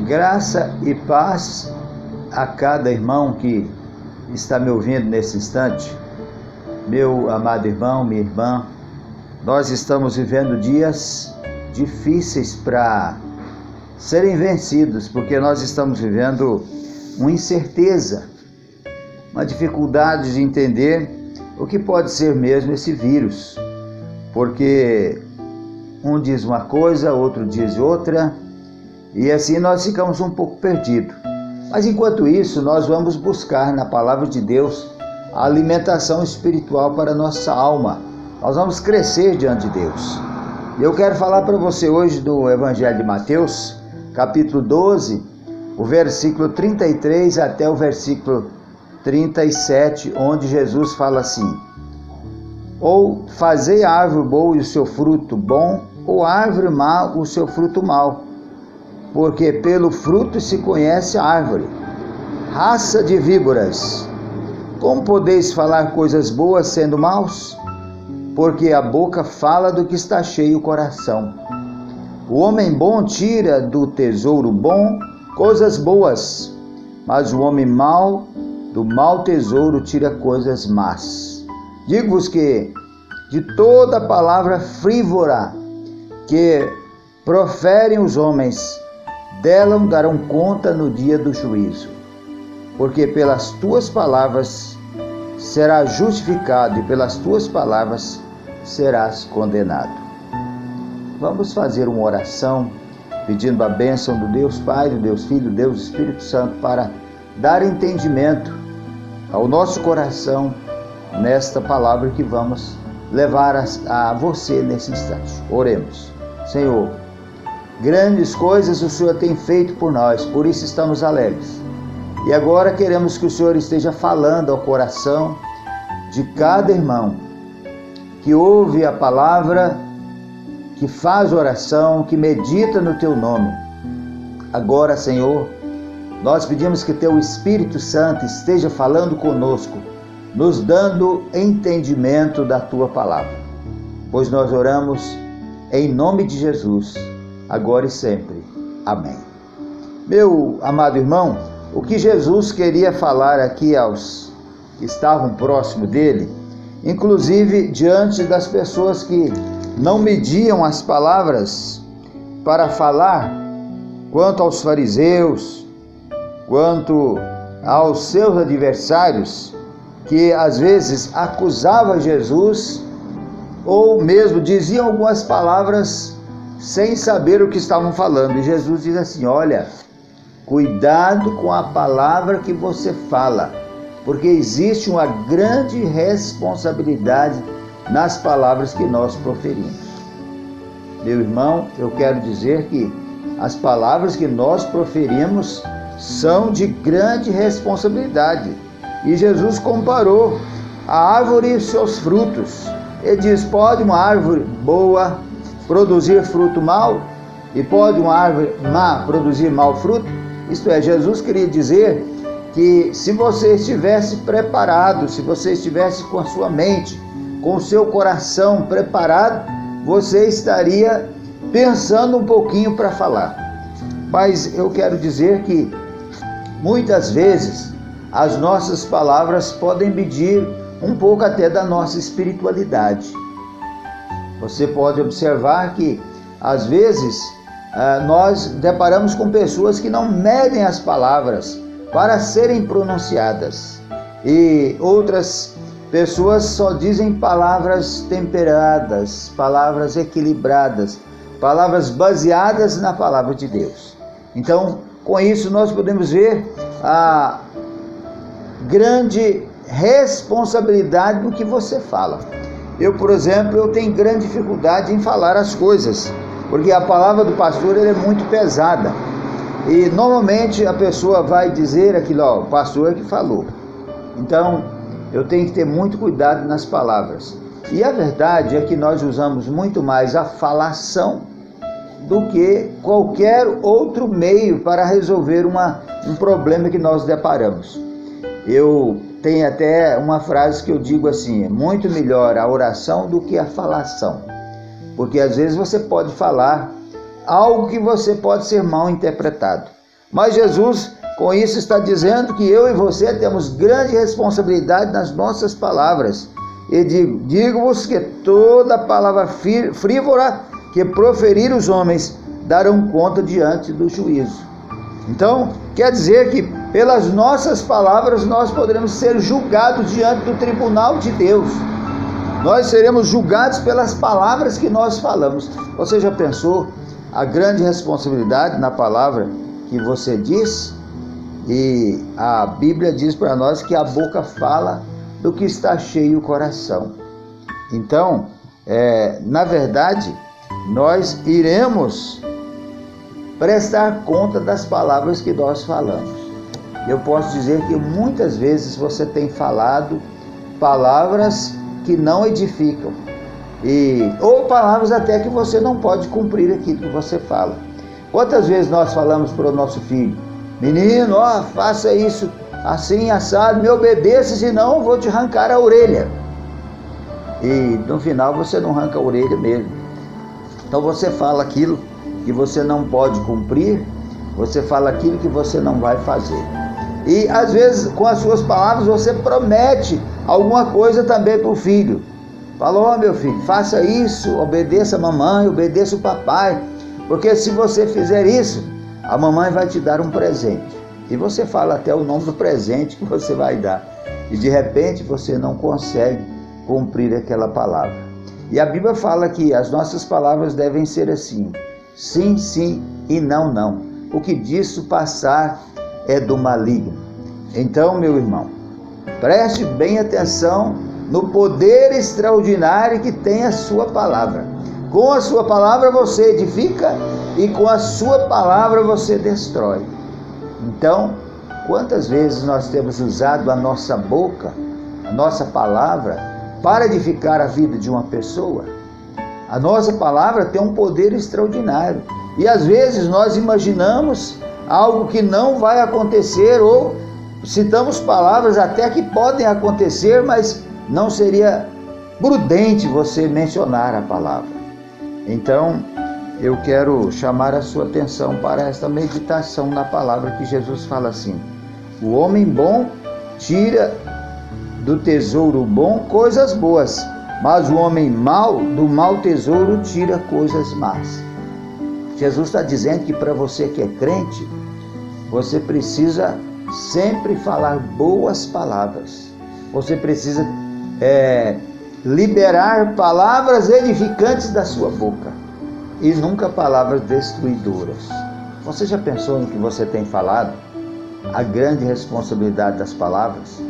Graça e paz a cada irmão que está me ouvindo nesse instante. Meu amado irmão, minha irmã, nós estamos vivendo dias difíceis para serem vencidos, porque nós estamos vivendo uma incerteza, uma dificuldade de entender o que pode ser mesmo esse vírus, porque um diz uma coisa, outro diz outra, e assim nós ficamos um pouco perdidos. Mas enquanto isso, nós vamos buscar na palavra de Deus a alimentação espiritual para a nossa alma. Nós vamos crescer diante de Deus. E eu quero falar para você hoje do Evangelho de Mateus, capítulo 12, o versículo 33 até o versículo 37, onde Jesus fala assim: ou fazei a árvore boa e o seu fruto bom, ou a árvore má o seu fruto mau, porque pelo fruto se conhece a árvore. Raça de víboras, como podeis falar coisas boas sendo maus? Porque a boca fala do que está cheio o coração. O homem bom tira do tesouro bom coisas boas, mas o homem mau do mau tesouro tira coisas más. Digo-vos que de toda palavra frívola que proferem os homens, dela darão conta no dia do juízo. Porque pelas tuas palavras serás justificado e pelas tuas palavras serás condenado. Vamos fazer uma oração pedindo a bênção do Deus Pai, do Deus Filho, do Deus Espírito Santo, para dar entendimento ao nosso coração nesta palavra que vamos levar a você nesse instante. Oremos. Senhor, grandes coisas o Senhor tem feito por nós, por isso estamos alegres. E agora queremos que o Senhor esteja falando ao coração de cada irmão que ouve a palavra, que faz oração, que medita no Teu nome. Agora, Senhor, nós pedimos que Teu Espírito Santo esteja falando conosco, nos dando entendimento da Tua palavra. Pois nós oramos em nome de Jesus, agora e sempre. Amém. Meu amado irmão, o que Jesus queria falar aqui aos que estavam próximo dele, inclusive diante das pessoas que não mediam as palavras para falar, quanto aos fariseus, quanto aos seus adversários, que às vezes acusavam Jesus ou mesmo diziam algumas palavras sem saber o que estavam falando. E Jesus diz assim: olha, cuidado com a palavra que você fala, porque existe uma grande responsabilidade nas palavras que nós proferimos. Meu irmão, eu quero dizer que as palavras que nós proferimos são de grande responsabilidade. E Jesus comparou a árvore e os seus frutos. Ele diz: pode uma árvore boa produzir fruto mau? E pode uma árvore má produzir mau fruto? Isto é, Jesus queria dizer que se você estivesse preparado, se você estivesse com a sua mente, com o seu coração preparado, você estaria pensando um pouquinho para falar. Mas eu quero dizer que muitas vezes as nossas palavras podem medir um pouco até da nossa espiritualidade. Você pode observar que às vezes nós deparamos com pessoas que não medem as palavras para serem pronunciadas, e outras pessoas só dizem palavras temperadas, palavras equilibradas, palavras baseadas na palavra de Deus. Então, com isso nós podemos ver a grande responsabilidade do que você fala. Eu, por exemplo, eu tenho grande dificuldade em falar as coisas, porque a palavra do pastor é muito pesada. E normalmente a pessoa vai dizer aquilo: ó, o pastor é que falou. Então, eu tenho que ter muito cuidado nas palavras. E a verdade é que nós usamos muito mais a falação do que qualquer outro meio para resolver um problema que nós deparamos. Eu tenho até uma frase que eu digo assim: é muito melhor a oração do que a falação. Porque às vezes você pode falar algo que você pode ser mal interpretado. Mas Jesus, com isso, está dizendo que eu e você temos grande responsabilidade nas nossas palavras. E digo-vos que toda palavra frívola que proferir os homens darão conta diante do juízo. Então, quer dizer que pelas nossas palavras nós poderemos ser julgados diante do tribunal de Deus. Nós seremos julgados pelas palavras que nós falamos. Você já pensou a grande responsabilidade na palavra que você diz? E a Bíblia diz para nós que a boca fala do que está cheio o coração. Então, na verdade, nós iremos prestar conta das palavras que nós falamos. Eu posso dizer que muitas vezes você tem falado palavras que não edificam, ou palavras até que você não pode cumprir aquilo que você fala. Quantas vezes nós falamos para o nosso filho: menino, faça isso assim, assado, me obedeça, senão eu vou te arrancar a orelha. E no final você não arranca a orelha mesmo. Então você fala aquilo que você não pode cumprir, você fala aquilo que você não vai fazer. E às vezes com as suas palavras você promete alguma coisa também para o filho. Falou: meu filho, faça isso, obedeça a mamãe, obedeça o papai, porque se você fizer isso, a mamãe vai te dar um presente. E você fala até o nome do presente que você vai dar. E de repente você não consegue cumprir aquela palavra. E a Bíblia fala que as nossas palavras devem ser assim: sim, sim e não, não. O que disso passar é do maligno. Então, meu irmão, preste bem atenção no poder extraordinário que tem a sua palavra. Com a sua palavra você edifica e com a sua palavra você destrói. Então, quantas vezes nós temos usado a nossa boca, a nossa palavra, para edificar a vida de uma pessoa? A nossa palavra tem um poder extraordinário. E às vezes nós imaginamos algo que não vai acontecer, ou citamos palavras até que podem acontecer, mas não seria prudente você mencionar a palavra. Então, eu quero chamar a sua atenção para esta meditação na palavra que Jesus fala assim: o homem bom tira do tesouro bom coisas boas, mas o homem mau do mau tesouro tira coisas más. Jesus está dizendo que para você que é crente, você precisa sempre falar boas palavras. Você precisa liberar palavras edificantes da sua boca e nunca palavras destruidoras. Você já pensou no que você tem falado? A grande responsabilidade das palavras?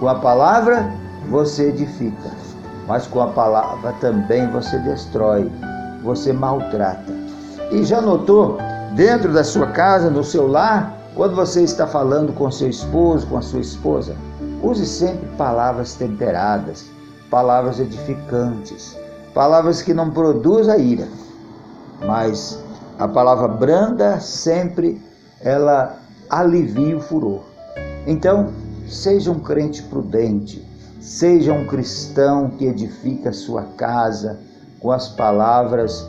Com a palavra você edifica, mas com a palavra também você destrói, você maltrata. E já notou, dentro da sua casa, no seu lar, quando você está falando com seu esposo, com a sua esposa, use sempre palavras temperadas, palavras edificantes, palavras que não produzam a ira, mas a palavra branda sempre ela alivia o furor. Então, seja um crente prudente, seja um cristão que edifica a sua casa com as palavras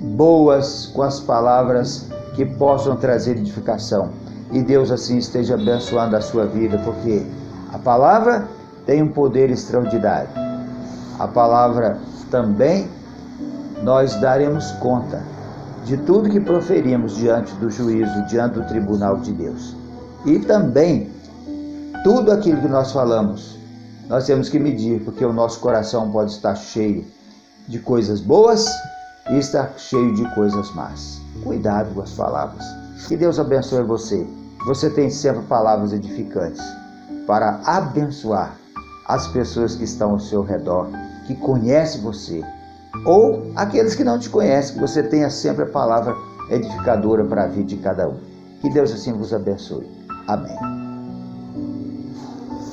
boas, com as palavras que possam trazer edificação. E Deus assim esteja abençoando a sua vida, porque a palavra tem um poder extraordinário. A palavra também nós daremos conta de tudo que proferimos diante do juízo, diante do tribunal de Deus. E também tudo aquilo que nós falamos, nós temos que medir, porque o nosso coração pode estar cheio de coisas boas e estar cheio de coisas más. Cuidado com as palavras. Que Deus abençoe você. Você tem sempre palavras edificantes para abençoar as pessoas que estão ao seu redor, que conhecem você, ou aqueles que não te conhecem, que você tenha sempre a palavra edificadora para a vida de cada um. Que Deus assim vos abençoe. Amém.